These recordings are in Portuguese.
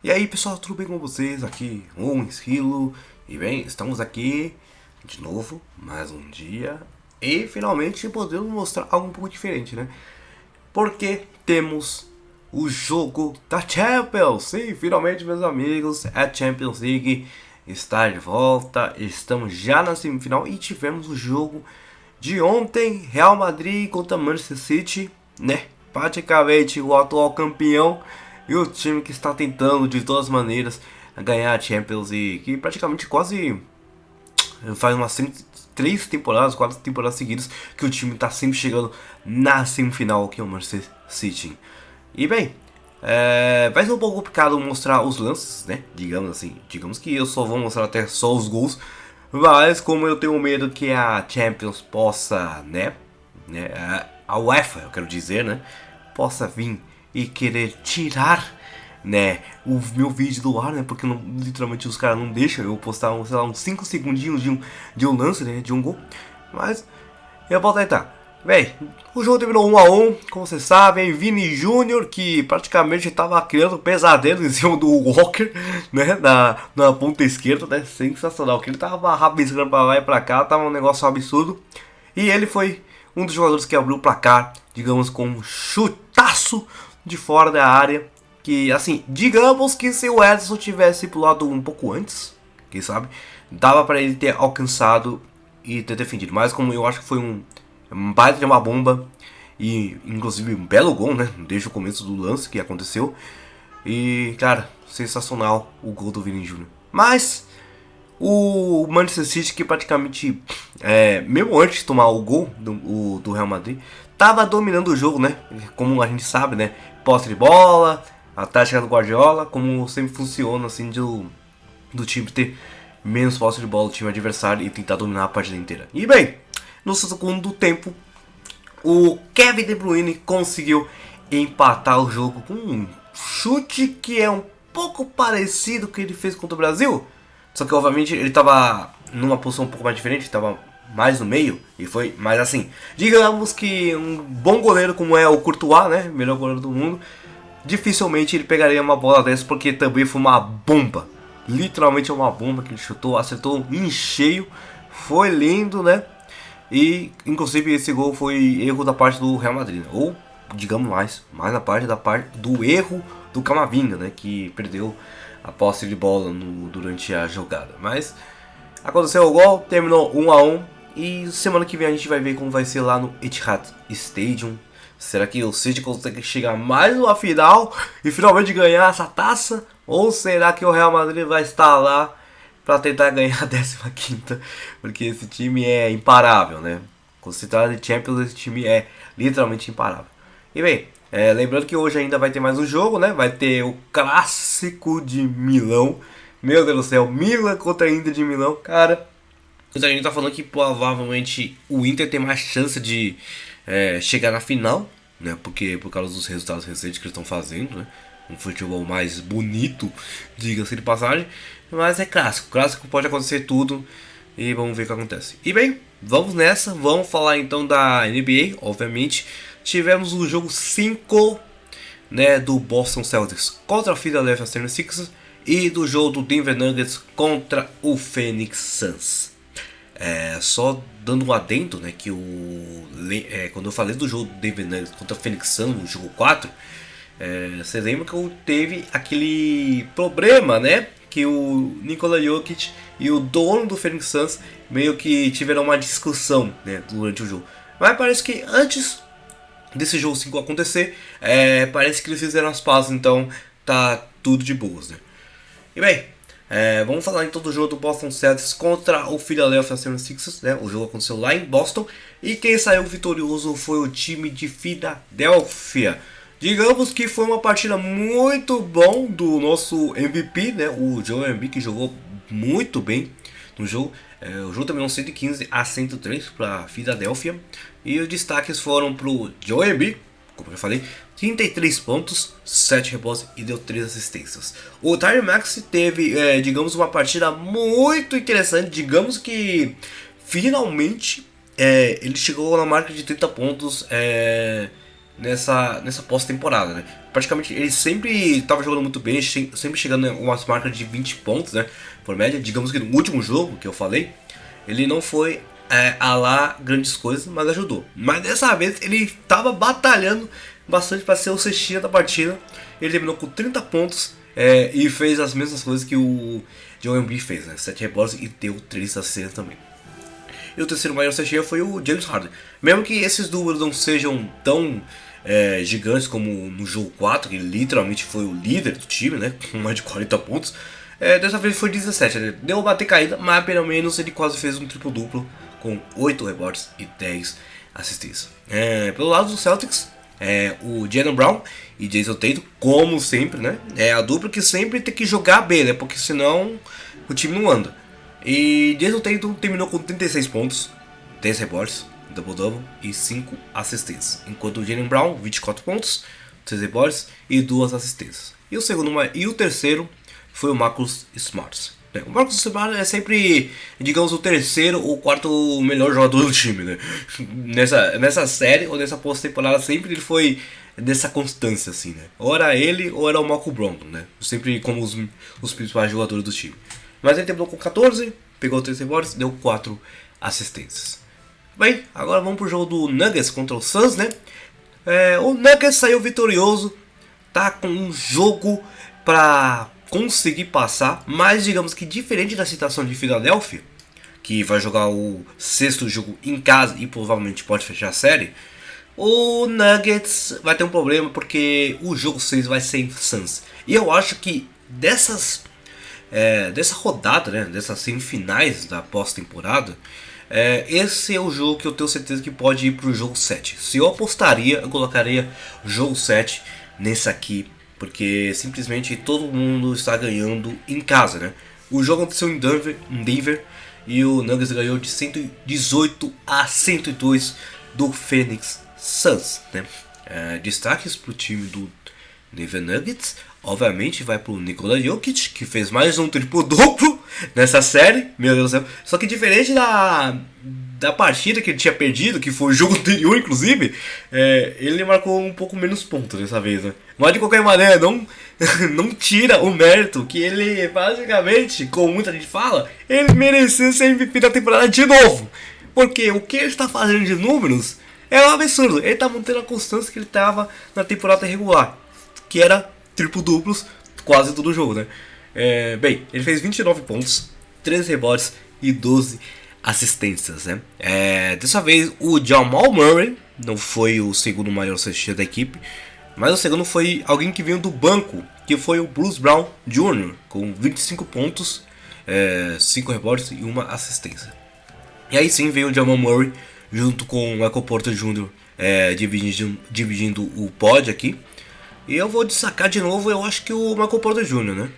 E aí pessoal, tudo bem com vocês? Aqui um Esquilo. E bem, estamos aqui de novo, mais um dia. E finalmente podemos mostrar algo um pouco diferente, né? Porque temos o jogo da Champions. Sim, finalmente meus amigos, a Champions League está de volta. Estamos já na semifinal e tivemos o jogo de ontem, Real Madrid contra Manchester City, né? Praticamente o atual campeão e o time que está tentando de todas as maneiras ganhar a Champions e que praticamente quase faz umas 3 temporadas, 4 temporadas seguidas que o time está sempre chegando na semifinal, que é o Manchester City. E bem, vai ser um pouco complicado mostrar os lances, né? Digamos assim, digamos que eu só vou mostrar até só os gols, mas como eu tenho medo que a Champions possa, né, a UEFA, eu quero dizer, né, possa vir e querer tirar, né, o meu vídeo do ar, né, porque não, literalmente os caras não deixam eu postar, sei lá, uns 5 segundinhos de um lance, né, de um gol, mas eu vou tentar. Bem, o jogo terminou 1 a 1, como vocês sabem, Vini Júnior, que praticamente estava criando pesadelo em cima do Walker, né, na ponta esquerda, né, sensacional, que ele estava rabiscando para lá e para cá, tava um negócio absurdo, e ele foi um dos jogadores que abriu o placar, digamos, com um chutaço de fora da área, que, assim, digamos que se o Edson tivesse pulado um pouco antes, quem sabe, dava para ele ter alcançado e ter defendido, mas como eu acho que foi um baita de uma bomba e inclusive um belo gol, né? Desde o começo do lance que aconteceu. E, cara, sensacional o gol do Vini Júnior. Mas o Manchester City, que praticamente, mesmo antes de tomar o gol do Real Madrid, tava dominando o jogo, né? Como a gente sabe, né? Posse de bola, a tática do Guardiola, como sempre funciona assim do time ter menos posse de bola do time adversário e tentar dominar a partida inteira. E bem, no segundo tempo, o Kevin De Bruyne conseguiu empatar o jogo com um chute que é um pouco parecido com o que ele fez contra o Brasil. Só que obviamente ele estava numa posição um pouco mais diferente, estava mais no meio e foi mais assim. Digamos que um bom goleiro como é o Courtois, né, melhor goleiro do mundo, dificilmente ele pegaria uma bola dessa porque também foi uma bomba. Literalmente é uma bomba que ele chutou, acertou em cheio, foi lindo, né? E inclusive esse gol foi erro da parte do Real Madrid, né? Ou digamos mais na parte do erro do Camavinga, né, que perdeu a posse de bola durante a jogada. Mas aconteceu o gol, terminou 1 a 1 e semana que vem a gente vai ver como vai ser lá no Etihad Stadium. Será que o City consegue chegar mais uma final e finalmente ganhar essa taça? Ou será que o Real Madrid vai estar lá para tentar ganhar a 15ª? Porque esse time é imparável, né? Quando se trata de Champions, esse time é literalmente imparável. E bem, lembrando que hoje ainda vai ter mais um jogo, né? Vai ter o clássico de Milão. Meu Deus do céu, Milan contra a Inter de Milão. Cara, a gente tá falando que provavelmente o Inter tem mais chance de chegar na final, né? Porque por causa dos resultados recentes que eles estão fazendo, né? Um futebol mais bonito, diga-se de passagem. Mas é clássico, clássico pode acontecer tudo e vamos ver o que acontece. E bem, vamos nessa, vamos falar então da NBA, obviamente. Tivemos o jogo 5, né, do Boston Celtics contra a Philadelphia 76ers e do jogo do Denver Nuggets contra o Phoenix Suns. Só dando um adendo, né, que quando eu falei do jogo do Denver Nuggets contra o Phoenix Suns, no jogo 4, você lembra que teve aquele problema, né, que o Nikola Jokic e o dono do Phoenix Suns meio que tiveram uma discussão, né, durante o jogo. Mas parece que antes desse jogo 5 acontecer, parece que eles fizeram as pazes, então tá tudo de boas, né. E bem, vamos falar então do jogo do Boston Celtics contra o Philadelphia 76ers, né? O jogo aconteceu lá em Boston e quem saiu vitorioso foi o time de Philadelphia. Digamos que foi uma partida muito bom do nosso MVP, né? O Joel Embiid, que jogou muito bem no jogo. O jogo terminou 115 a 103 para Philadelphia. E os destaques foram para o Joel Embiid, como eu já falei, 33 pontos, 7 rebotes e deu 3 assistências. O Tyrese Maxey teve, digamos, uma partida muito interessante. Digamos que finalmente ele chegou na marca de 30 pontos nessa pós-temporada, né? Praticamente ele sempre estava jogando muito bem, sempre chegando em umas marcas de 20 pontos, né? Por média, digamos que no último jogo que eu falei, ele não foi a lá grandes coisas, mas ajudou. Mas dessa vez ele estava batalhando bastante para ser o cestinha da partida. Ele terminou com 30 pontos e fez as mesmas coisas que o Joel Embiid fez, né? 7 rebotes e deu 3 assistências também. E o terceiro maior cestinha foi o James Harden. Mesmo que esses números não sejam tão gigantes como no jogo 4, que ele literalmente foi o líder do time, né? Com mais de 40 pontos. Dessa vez foi 17, né? Deu uma bater caída, mas pelo menos ele quase fez um triplo-duplo com 8 rebotes e 10 assistências. Pelo lado dos Celtics, o Jaylen Brown e Jason Tatum, como sempre, né? É a dupla que sempre tem que jogar bem, né? Porque senão o time não anda. E Jason Tatum terminou com 36 pontos, 10 rebotes, double-double e 5 assistências. Enquanto o Jaylen Brown, 24 pontos, 3 rebotes e 2 assistências. E o terceiro foi o Marcus Smart. O Marcus Smart é sempre, digamos, o terceiro ou quarto melhor jogador do time, né? Nessa série ou nessa pós-temporada sempre ele foi dessa constância, assim, né? Ou era ele ou era o Malcolm Brogdon, né? Sempre como os principais jogadores do time. Mas ele terminou com 14, pegou 3 rebotes, deu 4 assistências. Bem, agora vamos pro jogo do Nuggets contra o Suns, né? O Nuggets saiu vitorioso, tá com um jogo pra conseguir passar, mas digamos que diferente da situação de Filadélfia, que vai jogar o sexto jogo em casa e provavelmente pode fechar a série, o Nuggets vai ter um problema porque o jogo 6 vai ser em Suns. E eu acho que dessa rodada, né, dessas semifinais da pós-temporada, esse é o jogo que eu tenho certeza que pode ir para o jogo 7. Se eu apostaria, eu colocaria o jogo 7 nesse aqui, porque simplesmente todo mundo está ganhando em casa, né? O jogo aconteceu em Denver e o Nuggets ganhou de 118-102 do Phoenix Suns, né? Destaques para o time do Denver Nuggets, obviamente vai para o Nikola Jokic, que fez mais um triplo-duplo nessa série, meu Deus do céu. Só que diferente da partida que ele tinha perdido, que foi o jogo anterior, inclusive, ele marcou um pouco menos pontos dessa vez, né? Mas de qualquer maneira, não tira o mérito que ele, basicamente, como muita gente fala, ele mereceu ser MVP da temporada de novo. Porque o que ele está fazendo de números é um absurdo. Ele está mantendo a constância que ele estava na temporada regular, que era triplo-duplos quase todo jogo, né? Bem, ele fez 29 pontos, 13 rebotes e 12 assistências, né? Dessa vez o Jamal Murray não foi o segundo maior cestinha da equipe, mas o segundo foi alguém que veio do banco, que foi o Bruce Brown Jr. com 25 pontos, 5 rebotes e 1 assistência. E aí sim veio o Jamal Murray junto com o Michael Porter Jr. Dividindo o pódio aqui. E eu vou destacar de novo, eu acho que o Michael Porter Jr., né?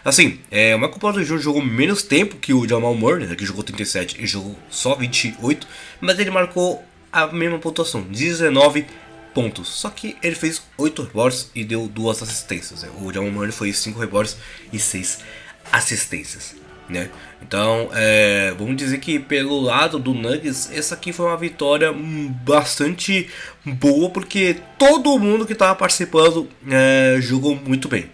Assim, o Michael Porter Jr. jogou menos tempo que o Jamal Murray, né, que jogou 37 e jogou só 28, mas ele marcou a mesma pontuação, 19 pontos. Só que ele fez 8 rebotes e deu 2 assistências, né? O Jamal Murray foi 5 rebotes e 6 assistências, né? Então, vamos dizer que pelo lado do Nuggets, essa aqui foi uma vitória bastante boa, porque todo mundo que estava participando jogou muito bem.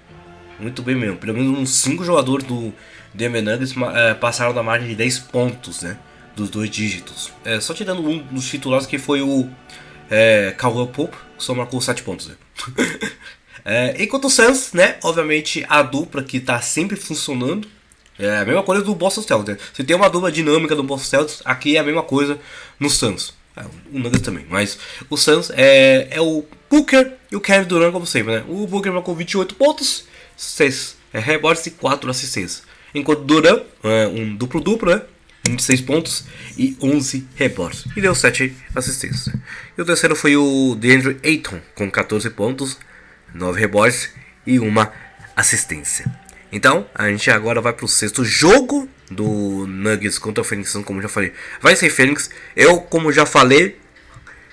Muito bem mesmo. Pelo menos uns 5 jogadores do Denver Nuggets passaram da margem de 10 pontos, né? Dos 2 dígitos. Só tirando um dos titulares, que foi o Caldwell Pope, que só marcou 7 pontos, né? Enquanto o Suns, né? Obviamente a dupla que está sempre funcionando. É a mesma coisa do Boston Celtics, né? Se tem uma dupla dinâmica do Boston Celtics, aqui é a mesma coisa no Suns. O Nuggets também, mas o Suns é o Booker e o Kevin Durant, como sempre, né? O Booker marcou 28 pontos, 6 rebotes e 4 assistências. Enquanto o Durant, um duplo-duplo, né? 26 pontos e 11 rebotes. E deu 7 assistências. E o terceiro foi o DeAndre Ayton, com 14 pontos, 9 rebotes e 1 assistência. Então, a gente agora vai pro sexto jogo do Nuggets contra o Phoenix Suns, como já falei. Vai ser Phoenix. Eu, como já falei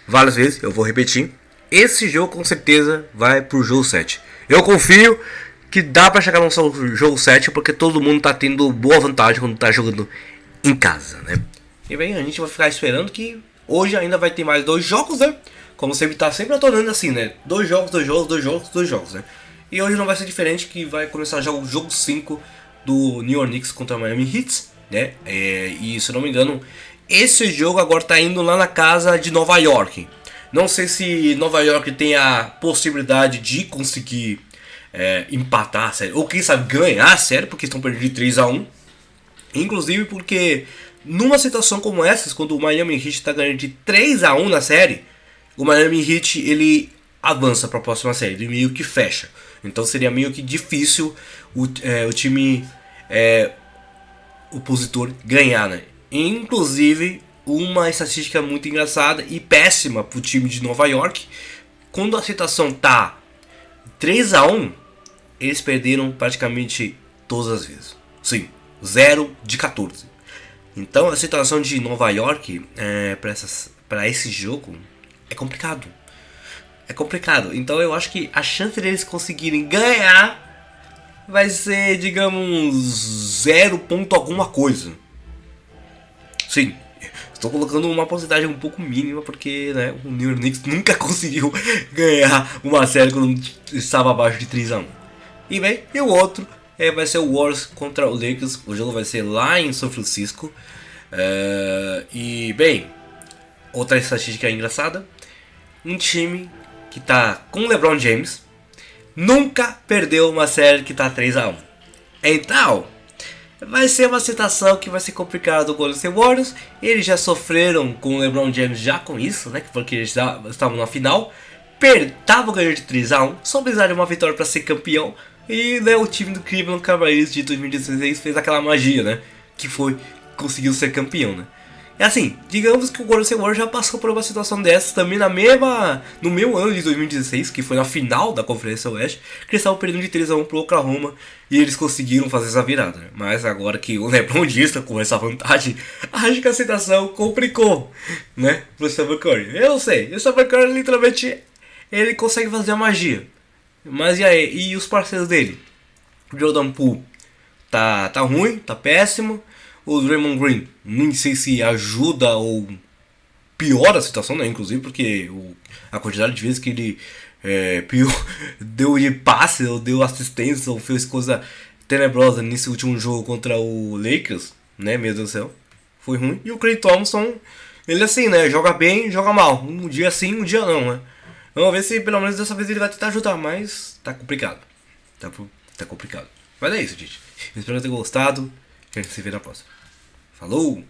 várias vezes, eu vou repetir. Esse jogo com certeza vai pro jogo 7. Eu confio que dá pra chegar no jogo 7, porque todo mundo tá tendo boa vantagem quando tá jogando em casa, né? E bem, a gente vai ficar esperando que hoje ainda vai ter mais 2 jogos, né? como sempre tá sempre atornando assim, né? 2 jogos, 2 jogos, 2 jogos, 2 jogos, né? E hoje não vai ser diferente, que vai começar já o jogo 5 do New York Knicks contra o Miami Heat, né? E se eu não me engano, esse jogo agora tá indo lá na casa de Nova York. Não sei se Nova York tem a possibilidade de conseguir empatar a série, ou quem sabe ganhar a série, porque estão perdendo de 3-1. Inclusive porque numa situação como essa, quando o Miami Heat está ganhando de 3-1 na série, o Miami Heat ele avança para a próxima série, ele meio que fecha. Então seria meio que difícil o time opositor ganhar, né? Inclusive, uma estatística muito engraçada e péssima para o time de Nova York, quando a situação tá 3-1, eles perderam praticamente todas as vezes. Sim, 0 de 14. Então a situação de Nova York para esse jogo é complicado. É complicado. Então eu acho que a chance deles conseguirem ganhar vai ser, digamos, 0 ponto alguma coisa. Sim, estou colocando uma porcentagem um pouco mínima, porque né, o New York Knicks nunca conseguiu ganhar uma série quando estava abaixo de 3-1. E bem, e o outro vai ser o Warriors contra o Lakers. O jogo vai ser lá em São Francisco. E bem, outra estatística engraçada: um time que tá com o LeBron James nunca perdeu uma série que tá 3-1. Então, vai ser uma situação que vai ser complicada do Golden State Warriors. Eles já sofreram com o LeBron James já com isso, né? Porque eles já estavam na final, estavam ganhando de 3-1, só precisaram de uma vitória para ser campeão. E né, o time do Cleveland Cavaliers de 2016 fez aquela magia, né? Que foi, conseguiu ser campeão, né? É assim, digamos que o Golden State Warriors já passou por uma situação dessa também no mesmo ano de 2016, que foi na final da Conferência Oeste, que eles estavam perdendo de 3-1 pro Oklahoma e eles conseguiram fazer essa virada, né? Mas agora que o LeBron está com essa vantagem, acho que a situação complicou, né, pro Stephen Curry. Eu não sei, o Stephen Curry literalmente ele consegue fazer a magia. Mas e aí, e os parceiros dele? O Jordan Poole tá ruim, tá péssimo. O Draymond Green, nem sei se ajuda ou piora a situação, né? Inclusive porque a quantidade de vezes que ele deu de passe, ou deu assistência, ou fez coisa tenebrosa nesse último jogo contra o Lakers, né? Meu Deus do céu, foi ruim. E o Klay Thompson, ele assim, né? Joga bem, joga mal. Um dia sim, um dia não, né? Vamos ver se pelo menos dessa vez ele vai tentar ajudar, mas tá complicado. Tá complicado. Mas é isso, gente. Espero que tenham gostado. A gente se vê na próxima. Falou!